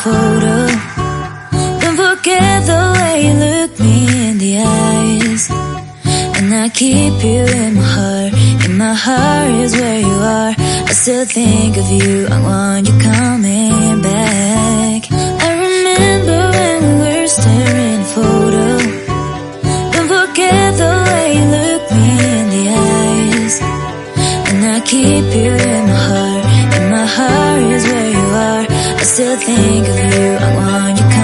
photo. Don't forget the way you look me in the eyes. And I keep you in my heart. In my heart is where you are. I still think of you, I want you coming back. I remember when we were staring at a photo. Don't forget the way you look me in the eyes. And I keep you in my heart. In my heart is where you are. I still think of you, I want you coming back.